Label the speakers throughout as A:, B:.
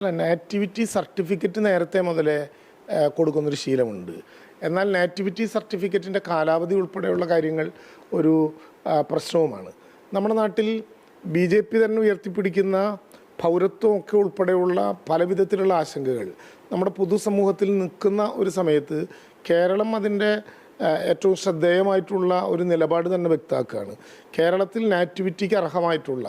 A: അല്ല, nativity certificate നേരത്തെ മുതലേ കൊടുക്കുന്നൊരു ശീലമുണ്ട്. എന്നാൽ നാറ്റിവിറ്റി സർട്ടിഫിക്കറ്റിൻ്റെ കാലാവധി ഉൾപ്പെടെയുള്ള കാര്യങ്ങൾ ഒരു പ്രശ്നവുമാണ്. നമ്മുടെ നാട്ടിൽ BJP തന്നെ ഉയർത്തിപ്പിടിക്കുന്ന പൗരത്വമൊക്കെ ഉൾപ്പെടെയുള്ള പല വിധത്തിലുള്ള ആശങ്കകൾ നമ്മുടെ പൊതുസമൂഹത്തിൽ നിൽക്കുന്ന ഒരു സമയത്ത് കേരളം അതിൻ്റെ ഏറ്റവും ശ്രദ്ധേയമായിട്ടുള്ള ഒരു നിലപാട് തന്നെ വ്യക്തമാക്കുകയാണ്. കേരളത്തിൽ നാറ്റിവിറ്റിക്ക് അർഹമായിട്ടുള്ള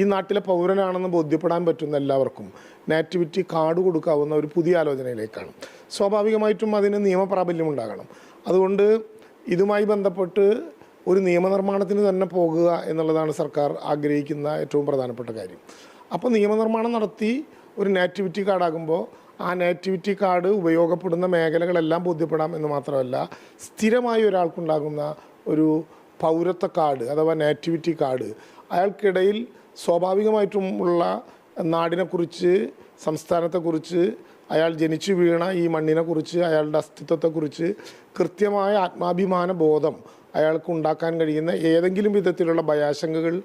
A: ഈ നാട്ടിലെ പൗരനാണെന്ന് ബോധ്യപ്പെടാൻ പറ്റുന്ന എല്ലാവർക്കും നാറ്റിവിറ്റി കാർഡ് കൊടുക്കാവുന്ന ഒരു പുതിയ ആലോചനയിലേക്കാണ്. സ്വാഭാവികമായിട്ടും അതിന് നിയമപ്രാബല്യം ഉണ്ടാകണം. അതുകൊണ്ട് ഇതുമായി ബന്ധപ്പെട്ട് ഒരു നിയമനിർമ്മാണത്തിന് തന്നെ പോകുക എന്നുള്ളതാണ് സർക്കാർ ആഗ്രഹിക്കുന്ന ഏറ്റവും പ്രധാനപ്പെട്ട കാര്യം. അപ്പോൾ നിയമനിർമ്മാണം നടത്തി ഒരു നാറ്റിവിറ്റി കാർഡാകുമ്പോൾ ആ നാറ്റിവിറ്റി കാർഡ് ഉപയോഗപ്പെടുന്ന മേഖലകളെല്ലാം ബോധ്യപ്പെടാം എന്ന് മാത്രമല്ല, സ്ഥിരമായി ഒരാൾക്കുണ്ടാകുന്ന ഒരു പൗരത്വ കാർഡ് അഥവാ നാറ്റിവിറ്റി കാർഡ് അയാൾക്കിടയിൽ സ്വാഭാവികമായിട്ടും ഉള്ള നാടിനെക്കുറിച്ച്, സംസ്ഥാനത്തെക്കുറിച്ച്, അയാൾ ജനിച്ചു വീണ ഈ മണ്ണിനെക്കുറിച്ച്, അയാളുടെ അസ്തിത്വത്തെക്കുറിച്ച് കൃത്യമായ ആത്മാഭിമാന ബോധം അയാൾക്ക് ഉണ്ടാക്കാൻ കഴിയുന്ന ഏതെങ്കിലും വിധത്തിലുള്ള ഭയാശങ്കകൾ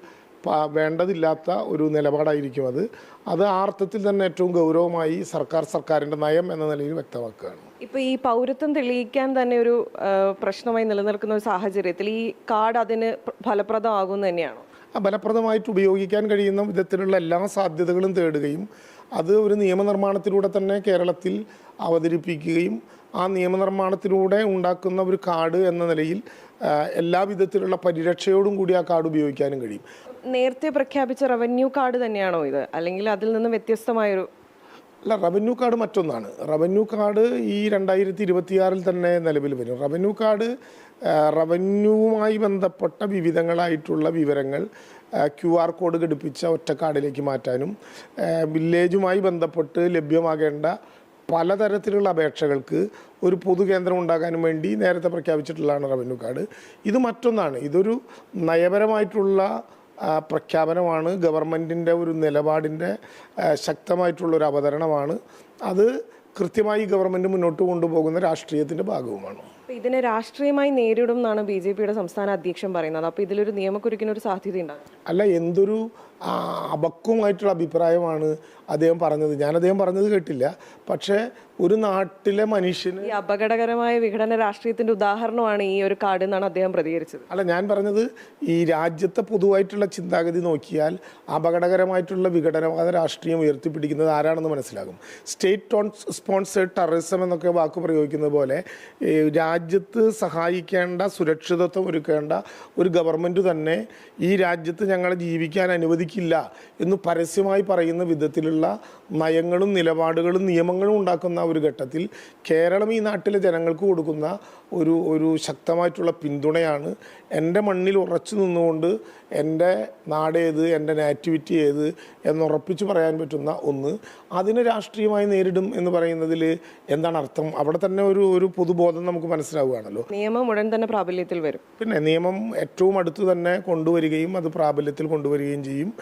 A: വേണ്ടതില്ലാത്ത ഒരു നിലപാടായിരിക്കും അത് ആ അർത്ഥത്തിൽ തന്നെ ഏറ്റവും ഗൗരവമായി സർക്കാരിൻ്റെ നയം എന്ന നിലയിൽ വ്യക്തമാക്കുകയാണ്.
B: ഇപ്പോൾ ഈ പൗരത്വം തെളിയിക്കാൻ തന്നെ ഒരു പ്രശ്നമായി നിലനിൽക്കുന്ന ഒരു സാഹചര്യത്തിൽ ഈ കാർഡ് അതിന് ഫലപ്രദമാകുമെന്ന് തന്നെയാണോ?
A: ഫലപ്രദമായിട്ട് ഉപയോഗിക്കാൻ കഴിയുന്ന വിധത്തിലുള്ള എല്ലാ സാധ്യതകളും തേടുകയും അത് ഒരു നിയമനിർമ്മാണത്തിലൂടെ തന്നെ കേരളത്തിൽ അവതരിപ്പിക്കുകയും ആ നിയമനിർമ്മാണത്തിലൂടെ ഉണ്ടാക്കുന്ന ഒരു കാർഡ് എന്ന നിലയിൽ എല്ലാ വിധത്തിലുള്ള പരിരക്ഷയോടും കൂടി ആ കാർഡ് ഉപയോഗിക്കാനും കഴിയും.
B: നേരത്തെ പ്രഖ്യാപിച്ച റവന്യൂ കാർഡ് തന്നെയാണോ ഇത്, അല്ലെങ്കിൽ അതിൽ നിന്ന് വ്യത്യസ്തമായൊരു?
A: അല്ല, റവന്യൂ കാർഡ് മറ്റൊന്നാണ്. റവന്യൂ കാർഡ് ഈ 2026 തന്നെ നിലവിൽ വരും. റവന്യൂ കാർഡ് റവന്യൂവുമായി ബന്ധപ്പെട്ട വിവിധങ്ങളായിട്ടുള്ള വിവരങ്ങൾ QR കോഡ് ഘടിപ്പിച്ച ഒറ്റ കാർഡിലേക്ക് മാറ്റാനും വില്ലേജുമായി ബന്ധപ്പെട്ട് ലഭ്യമാകേണ്ട പലതരത്തിലുള്ള അപേക്ഷകൾക്ക് ഒരു പൊതുകേന്ദ്രം ഉണ്ടാകാനും വേണ്ടി നേരത്തെ പ്രഖ്യാപിച്ചിട്ടുള്ളതാണ് റവന്യൂ കാർഡ്. ഇത് മറ്റൊന്നാണ്. ഇതൊരു നയപരമായിട്ടുള്ള പ്രഖ്യാപനമാണ്. ഗവൺമെൻറ്റിൻ്റെ ഒരു നിലപാടിൻ്റെ ശക്തമായിട്ടുള്ളൊരു അവതരണമാണ്. അത് കൃത്യമായി ഗവൺമെൻറ് മുന്നോട്ട് കൊണ്ടുപോകുന്ന രാഷ്ട്രീയത്തിൻ്റെ ഭാഗവുമാണ്.
B: ഇതിനെ രാഷ്ട്രീയമായി നേരിടും എന്നാണ് BJPയുടെ സംസ്ഥാന അധ്യക്ഷൻ പറയുന്നത്. അപ്പോൾ ഇതിലൊരു നിയമക്കുരുക്കിനൊരു സാധ്യത ഉണ്ടാകും?
A: അല്ല, എന്തൊരു അപക്വമായിട്ടുള്ള അഭിപ്രായമാണ് അദ്ദേഹം പറഞ്ഞത്. ഞാൻ അദ്ദേഹം പറഞ്ഞത് കേട്ടില്ല. പക്ഷേ ഒരു നാട്ടിലെ മനുഷ്യന്
B: ഈ അപകടകരമായ വിഘടന രാഷ്ട്രീയത്തിൻ്റെ ഉദാഹരണമാണ് ഈ ഒരു കാർഡ് എന്നാണ് അദ്ദേഹം പ്രതികരിച്ചത്.
A: അല്ല, ഞാൻ പറഞ്ഞത് ഈ രാജ്യത്തെ പൊതുവായിട്ടുള്ള ചിന്താഗതി നോക്കിയാൽ അപകടകരമായിട്ടുള്ള വിഘടനവാദ രാഷ്ട്രീയം ഉയർത്തിപ്പിടിക്കുന്നത് ആരാണെന്ന് മനസ്സിലാകും. സ്റ്റേറ്റ് സ്പോൺസേഡ് ടെററിസം എന്നൊക്കെ വാക്ക് പ്രയോഗിക്കുന്നത് പോലെ രാജ്യത്ത് സഹായിക്കേണ്ട, സുരക്ഷിതത്വം ഒരുക്കേണ്ട ഒരു ഗവൺമെൻറ് തന്നെ ഈ രാജ്യത്ത് ഞങ്ങളെ ജീവിക്കാൻ അനുവദിക്കില്ല എന്ന് പരസ്യമായി പറയുന്ന വിധത്തിലുള്ള നയങ്ങളും നിലപാടുകളും നിയമങ്ങളും ഉണ്ടാക്കുന്ന ഒരു ഘട്ടത്തിൽ കേരളം ഈ നാട്ടിലെ ജനങ്ങൾക്ക് കൊടുക്കുന്ന ഒരു ശക്തമായിട്ടുള്ള പിന്തുണയാണ്. എൻ്റെ മണ്ണിൽ ഉറച്ചു നിന്നുകൊണ്ട് എൻ്റെ നാടേത്, എൻ്റെ നാറ്റിവിറ്റി ഏത് എന്നുറപ്പിച്ച് പറയാൻ പറ്റുന്ന ഒന്ന്. അതിനെ രാഷ്ട്രീയമായി നേരിടും എന്ന് പറയുന്നതിൽ എന്താണ് അർത്ഥം? അവിടെ തന്നെ ഒരു പൊതുബോധം നമുക്ക് മനസ്സിലാവുകയാണല്ലോ.
B: നിയമം ഉടൻ തന്നെ പ്രാബല്യത്തിൽ വരും.
A: പിന്നെ നിയമം ഏറ്റവും അടുത്ത് തന്നെ കൊണ്ടുവരികയും അത് പ്രാബല്യത്തിൽ കൊണ്ടുവരികയും ചെയ്യും.